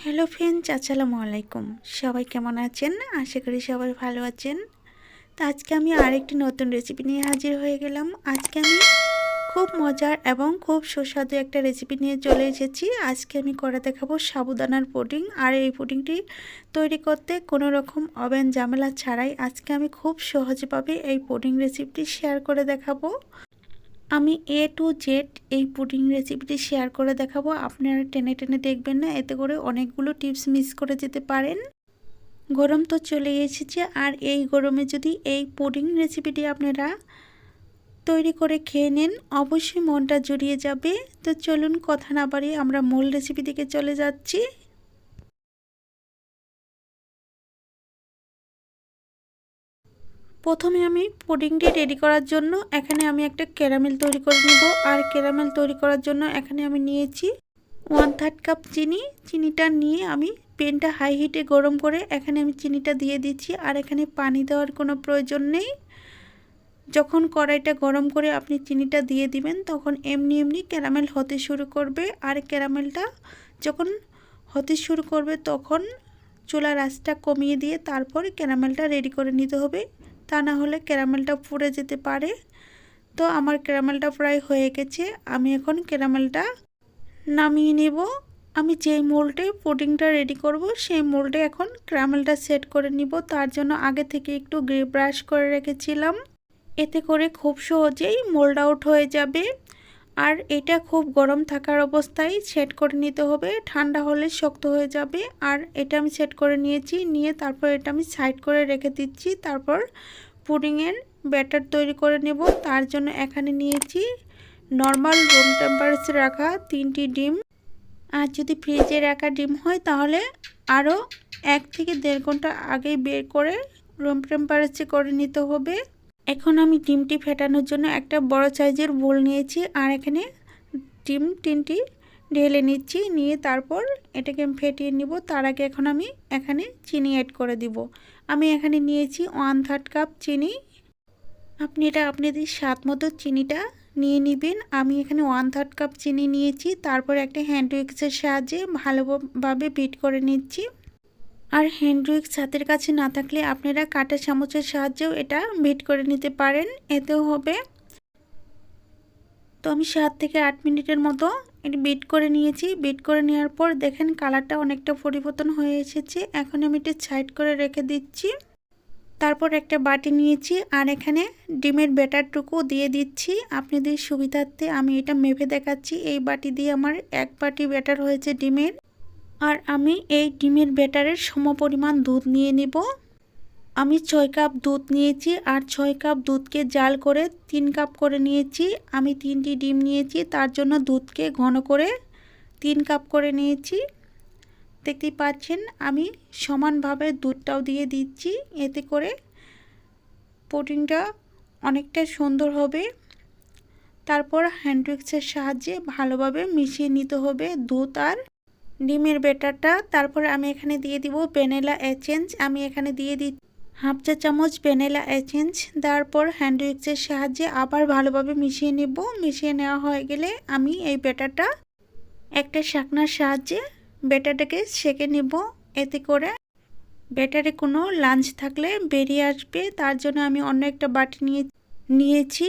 Hello friends, আসসালামু আলাইকুম। সবাই কেমন আছেন? আশা করি সবাই ভালো আছেন। তো আজকে আমি আরেকটি নতুন রেসিপি নিয়ে হাজির হয়ে গেলাম। আজকে আমি খুব মজার এবং খুব সুস্বাদু একটা রেসিপি নিয়ে চলে এসেছি। আজকে আমি করে দেখাবো সাবুদানার পুডিং। আর এই পুডিংটি তৈরি করতে কোনো রকম ওভেন ঝামেলা ছাড়াই আজকে আমি খুব সহজভাবে এই পুডিং রেসিপিটি শেয়ার করে দেখাবো। আমি A to Z এই পুডিং রেসিপিটি শেয়ার করে দেখাবো। আপনারা টেনে টেনে দেখবেন না, এতে করে অনেকগুলো টিপস মিস করে যেতে পারেন। গরম তো চলে এসেছে, আর এই গরমে যদি এই পুডিং রেসিপিটি আপনারা তৈরি করে খেয়ে নেন, অবশ্যই মনটা জুড়িয়ে যাবে। তো চলুন কথা না বাড়িয়ে আমরা মূল রেসিপি দিকে চলে যাচ্ছি। প্রথমে আমি পুডিংটি রেডি করার জন্য এখানে আমি একটা ক্যারামেল তৈরি করে নেব। আর ক্যারামেল তৈরি করার জন্য এখানে আমি নিয়েছি 1/3 কাপ চিনি। চিনিটা নিয়ে আমি প্যানটা হাই হিটে গরম করে এখানে আমি চিনিটা দিয়ে দিচ্ছি। আর এখানে পানি দেওয়ার কোনো প্রয়োজন নেই। যখন কড়াইটা গরম করে আপনি চিনিটা দিয়ে দিবেন, তখন এমনি এমনি ক্যারামেল হতে শুরু করবে। আর ক্যারামেলটা যখন হতে শুরু করবে তখন চুলার আঁচটা কমিয়ে দিয়ে তারপর ক্যারামেলটা রেডি করে নিতে হবে, তা না হলে ক্যারামেলটা পুড়ে যেতে পারে। তো আমার ক্যারামেলটা প্রায় হয়ে গেছে, আমি এখন ক্যারামেলটা নামিয়ে নেব। আমি যেই মোল্ডে পুডিংটা রেডি করব সেই মোল্ডে এখন ক্যারামেলটা সেট করে নিব। তার জন্য আগে থেকে একটু ব্রাশ করে রেখেছিলাম, এতে করে খুব সহজেই মোল্ড আউট হয়ে যাবে। আর এটা খুব গরম থাকার অবস্থায় সেট করে নিতে হবে, ঠান্ডা হলে শক্ত হয়ে যাবে। আর এটা আমি সেট করে নিয়েছি, নিয়ে তারপর এটা আমি সাইড করে রেখে দিচ্ছি। তারপর পুডিংয়ের ব্যাটার তৈরি করে নেব। তার জন্য এখানে নিয়েছি নর্মাল রুম টেম্পারেচারে রাখা 3টি ডিম। আর যদি ফ্রিজে রাখা ডিম হয় তাহলে আরও 1 থেকে 1.5 ঘন্টা আগেই বের করে রুম টেম্পারেচারে করে নিতে হবে। এখন আমি ডিমটি ফেটানোর জন্য একটা বড় সাইজের বোল নিয়েছি, আর এখানে ডিম 3টি ঢেলে নিচ্ছি, নিয়ে তারপর এটাকে আমি ফেটিয়ে নিব। তার আগে এখন আমি এখানে চিনি অ্যাড করে দিব। আমি এখানে নিয়েছি 1/3 কাপ চিনি। আপনি এটা আপনাদের স্বাদ মতো চিনিটা নিয়ে নেবেন। আমি এখানে 1/3 কাপ চিনি নিয়েছি। তারপর একটা হ্যান্ড উইক্সের সাহায্যে ভালোভাবে বিট করে নিচ্ছি। আর হ্যান্ড উইক্স হাতের কাছে না থাকলে আপনারা কাঁটা চামচের সাহায্যেও এটা বিট করে নিতে পারেন, এতেও হবে। তো আমি 7 থেকে 8 মিনিটের মতো এটি বিট করে নিয়েছি। বিট করে নেওয়ার পর দেখেন কালারটা অনেকটা পরিবর্তন হয়ে এসেছে। এখন আমি এটা সাইড করে রেখে দিচ্ছি। তারপর একটা বাটি নিয়েছি, আর এখানে ডিমের ব্যাটারটুকু দিয়ে দিচ্ছি। আপনাদের সুবিধার্থে আমি এটা মেপে দেখাচ্ছি। এই বাটি দিয়ে আমার 1 বাটি ব্যাটার হয়েছে ডিমের। আর আমি এই ডিমের ব্যাটারের সমপরিমাণ দুধ নিয়ে নেব। আমি 6 কাপ দুধ নিয়েছি, আর 6 কাপ দুধকে জাল করে 3 কাপ করে নিয়েছি। আমি 3টি ডিম নিয়েছি, তার জন্য দুধকে ঘন করে 3 কাপ করে নিয়েছি। দেখতেই পাচ্ছেন আমি সমানভাবে দুধটাও দিয়ে দিচ্ছি, এতে করে পুডিংটা অনেকটা সুন্দর হবে। তারপর হ্যান্ড উইক্সের সাহায্যে ভালোভাবে মিশিয়ে নিতে হবে দুধ আর ডিমের ব্যাটারটা। তারপর আমি এখানে দিয়ে দিব ভ্যানিলা এসেন্স। আমি এখানে দিয়ে দিচ্ছি 1/2 চা চামচ ভ্যানিলা এসেন্স। তারপর হ্যান্ড উইক্সের সাহায্যে আবার ভালোভাবে মিশিয়ে নেব। মিশিয়ে নেওয়া হয়ে গেলে আমি এই ব্যাটারটা একটা শাকনার সাহায্যে ব্যাটারটাকে সেঁকে নেব, এতে করে ব্যাটারে কোনো লাঞ্চ থাকলে বেরিয়ে আসবে। তার জন্য আমি অন্য একটা বাটি নিয়েছি।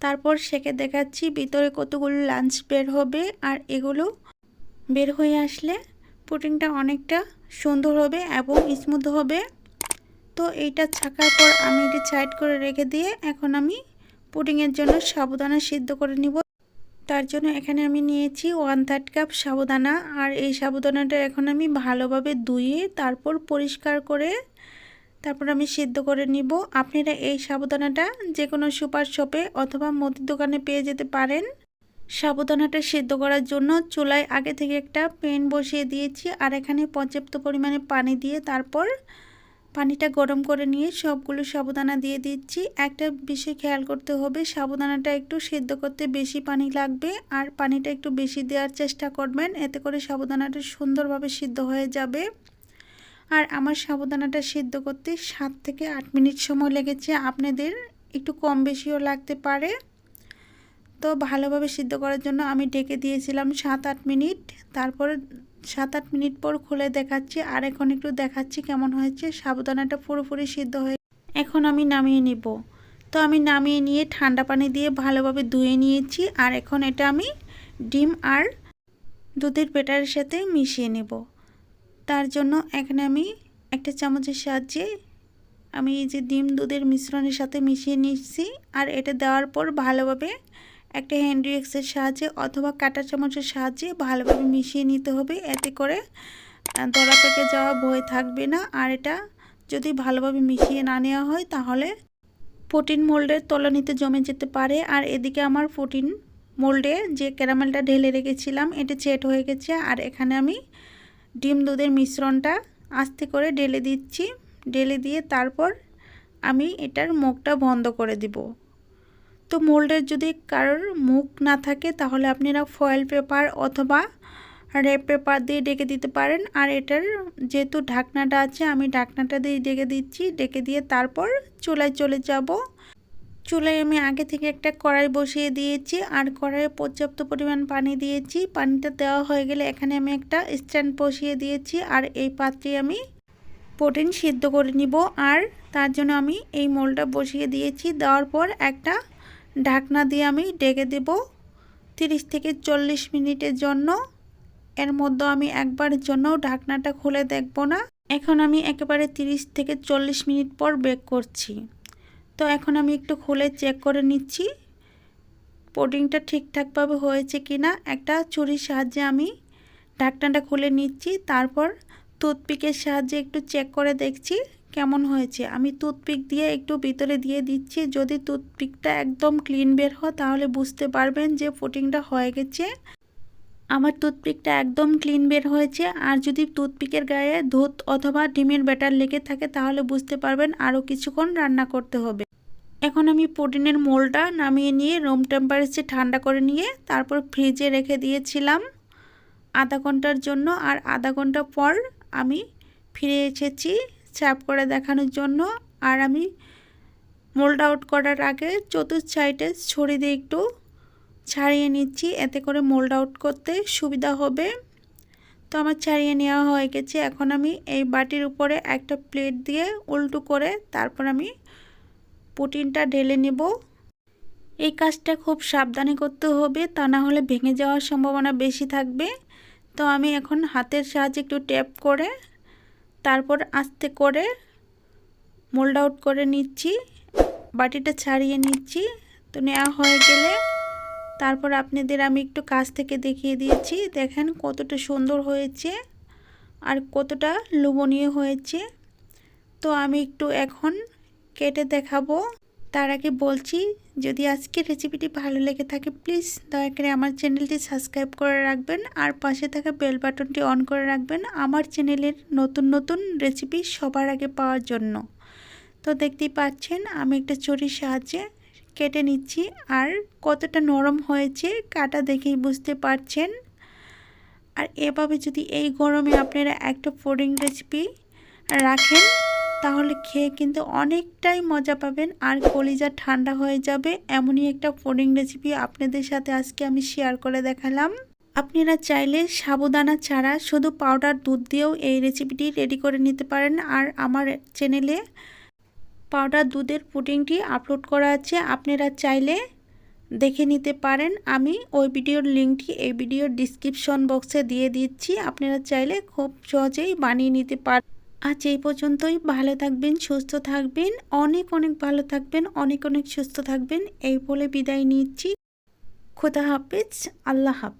তারপর সেঁকে দেখাচ্ছি ভিতরে কতগুলো লাঞ্চ বের হবে। আর এগুলো বের হয়ে আসলে পুডিংটা অনেকটা সুন্দর হবে এবং স্মুথ হবে। তো এইটা ছাকার পর আমি এটি সাইড করে রেখে দিয়ে এখন আমি পুডিংয়ের জন্য সাবুদানা সিদ্ধ করে নিব। তার জন্য এখানে আমি নিয়েছি 1/3 কাপ সাবুদানা। আর এই সাবুদানাটা এখন আমি ভালোভাবে ধুয়ে তারপর পরিষ্কার করে তারপর আমি সিদ্ধ করে নিব। আপনারা এই সাবুদানাটা যে কোনো সুপার শপে অথবা মুদির দোকানে পেয়ে যেতে পারেন। সাবুদানাটা সিদ্ধ করার জন্য চুলায় আগে থেকে একটা প্যান বসিয়ে দিয়েছি, আর এখানে পর্যাপ্ত পরিমাণে পানি দিয়ে তারপর পানিটা গরম করে নিয়ে সবগুলো সাবুদানা দিয়ে দিচ্ছি। একটা বিষয় খেয়াল করতে হবে, সাবুদানাটা একটু সিদ্ধ করতে বেশি পানি লাগবে, আর পানিটা একটু বেশি দেওয়ার চেষ্টা করবেন, এতে করে সাবুদানাটা সুন্দরভাবে সিদ্ধ হয়ে যাবে। আর আমার সাবুদানাটা সিদ্ধ করতে 7 থেকে 8 মিনিট সময় লেগেছে, আপনাদের একটু কম বেশিও লাগতে পারে। তো ভালোভাবে সিদ্ধ করার জন্য আমি ঢেকে দিয়েছিলাম 7-8 মিনিট। তারপর 7-8 মিনিট পর খুলে দেখাচ্ছি। আর এখন একটু দেখাচ্ছি কেমন হয়েছে। সাবুদানাটা পুরোপুরি সিদ্ধ হয়ে এখন আমি নামিয়ে নিব। তো আমি নামিয়ে নিয়ে ঠান্ডা পানি দিয়ে ভালোভাবে ধুয়ে নিয়েছি। আর এখন এটা আমি ডিম আর দুধের ব্যাটারের সাথে মিশিয়ে নেব। তার জন্য এখানে আমি একটা চামচের সাহায্যে আমি এই যে ডিম দুধের মিশ্রণের সাথে মিশিয়ে নিচ্ছি। আর এটা দেওয়ার পর ভালোভাবে একটা হ্যান্ড উইক্সের সাহায্যে অথবা কাঁটা চামচের সাহায্যে ভালোভাবে মিশিয়ে নিতে হবে। এতে করে দলা পেকে যাওয়া ভয় থাকবে না। আর এটা যদি ভালোভাবে মিশিয়ে না নেওয়া হয় তাহলে পুডিং মোল্ডের তলানিতে জমে যেতে পারে। আর এদিকে আমার পুডিং মোল্ডে যে ক্যারামেলটা ঢেলে রেখেছিলাম এটা সেট হয়ে গেছে। আর এখানে আমি ডিম দুধের মিশ্রণটা আস্তে করে ঢেলে দিচ্ছি। ঢেলে দিয়ে তারপর আমি এটার মুখটা বন্ধ করে দিব। তো মোল্ডের যদি কারোর মুখ না থাকে তাহলে আপনারা ফয়েল পেপার অথবা র্যাপ পেপার দিয়ে ঢেকে দিতে পারেন। আর এটার যেহেতু ঢাকনাটা আছে আমি ঢাকনাটা দিয়ে ঢেকে দিচ্ছি। ঢেকে দিয়ে তারপর চুলায় চলে যাব। চুলায় আমি আগে থেকে একটা কড়াই বসিয়ে দিয়েছি। আর কড়াইয়ে পর্যাপ্ত পরিমাণ পানি দিয়েছি। পানিটা দেওয়া হয়ে গেলে এখানে আমি একটা স্ট্যান্ড বসিয়ে দিয়েছি। আর এই পাত্রে আমি পুডিং সিদ্ধ করে নিব। আর তার জন্য আমি এই মোল্ডটা বসিয়ে দিয়েছি। দেওয়ার পর একটা ঢাকনা দিয়ে আমি ঢেকে দেব 30 থেকে 40 মিনিটের জন্য। এর মধ্যে আমি একবারের জন্য ঢাকনাটা খুলে দেখব না। এখন আমি একেবারে 30 থেকে 40 মিনিট পর বেক করছি। তো এখন আমি একটু খুলে চেক করে নিচ্ছি পুডিংটা ঠিকঠাকভাবে হয়েছে কিনা। একটা ছুরির সাহায্যে আমি ঢাকনাটা খুলে নিচ্ছি। তারপর টুথপিকের সাহায্যে একটু চেক করে দেখছি কেমন হয়েছে। আমি টুথপিক দিয়ে একটু ভিতরে দিয়ে দিচ্ছি। যদি টুথপিকটা একদম ক্লিন বের হয় তাহলে বুঝতে পারবেন যে পুডিংটা হয়ে গেছে। আমার টুথপিকটা একদম ক্লিন বের হয়েছে। আর যদি টুথপিকের গায়ে দুধ অথবা ডিমের ব্যাটার লেগে থাকে তাহলে বুঝতে পারবেন আরও কিছুক্ষণ রান্না করতে হবে। এখন আমি পুডিংয়ের মোল্ডটা নামিয়ে নিয়ে রুম টেম্পারেচারে ঠান্ডা করে নিয়ে তারপর ফ্রিজে রেখে দিয়েছিলাম আধা ঘন্টার জন্য। আর আধা ঘন্টা পর আমি ফিরে এসেছি সার্ভ করে দেখানোর জন্য। আর আমি মোল্ড আউট করার আগে চতুর্থ সাইডে ছুরি দিয়ে একটু ছাড়িয়ে নিচ্ছি। এতে করে মোল্ড আউট করতে সুবিধা হবে। তো আমার ছাড়িয়ে নেওয়া হয়ে গেছে। এখন আমি এই বাটির উপরে একটা প্লেট দিয়ে উল্টো করে তারপর আমি পুডিংটা ঢেলে নেব। এই কাজটা খুব সাবধানে করতে হবে, তা না হলে ভেঙে যাওয়ার সম্ভাবনা বেশি থাকবে। তো আমি এখন হাতের সাহায্যে একটু ট্যাপ করে তারপর আস্তে করে মোল্ড আউট করে নিচ্ছি। বাটিটা ছাড়িয়ে নিচ্ছি। তো নেওয়া হয়ে গেলে তারপর আপনাদের আমি একটু কাছ থেকে দেখিয়ে দিয়েছি। দেখেন কতটা সুন্দর হয়েছে আর কতটা লোভনীয় হয়েছে। তো আমি একটু এখন কেটে দেখাবো। তার আগে বলছি যদি আজকের রেসিপিটি ভালো লেগে থাকে প্লিজ দয়া করে আমার চ্যানেলটি সাবস্ক্রাইব করে রাখবেন। আর পাশে থাকা বেল বাটনটি অন করে রাখবেন আমার চ্যানেলের নতুন নতুন রেসিপি সবার আগে পাওয়ার জন্য। তো দেখতেই পাচ্ছেন আমি একটা ছুরির সাহায্যে কেটে নিচ্ছি। আর কতটা নরম হয়েছে কাটা দেখেই বুঝতে পারছেন। আর এভাবে যদি এই গরমে আপনারা একটা পুডিং রেসিপি রাখেন তাহলে খেয়ে কিন্তু অনেকটাই মজা পাবেন আর কলিজা ঠান্ডা হয়ে যাবে। এমনই একটা পুডিং রেসিপি আপনাদের সাথে আজকে আমি শেয়ার করে দেখালাম। আপনারা চাইলে সাবুদানা ছাড়া শুধু পাউডার দুধ দিয়েও এই রেসিপিটি রেডি করে নিতে পারেন। আর আমার চ্যানেলে পাউডার দুধের পুডিংটি আপলোড করা আছে, আপনারা চাইলে দেখে নিতে পারেন। আমি ওই ভিডিওর লিঙ্কটি এই ভিডিওর ডিসক্রিপশন বক্সে দিয়ে দিচ্ছি, আপনারা চাইলে খুব সহজেই বানিয়ে নিতে পারেন। আজ এই পর্যন্তই। ভালো থাকবেন, সুস্থ থাকবেন, অনেক অনেক ভালো থাকবেন, অনেক অনেক সুস্থ থাকবেন এই বলে বিদায় নিচ্ছি। খোদা হাফেজ, আল্লাহ হাফেজ।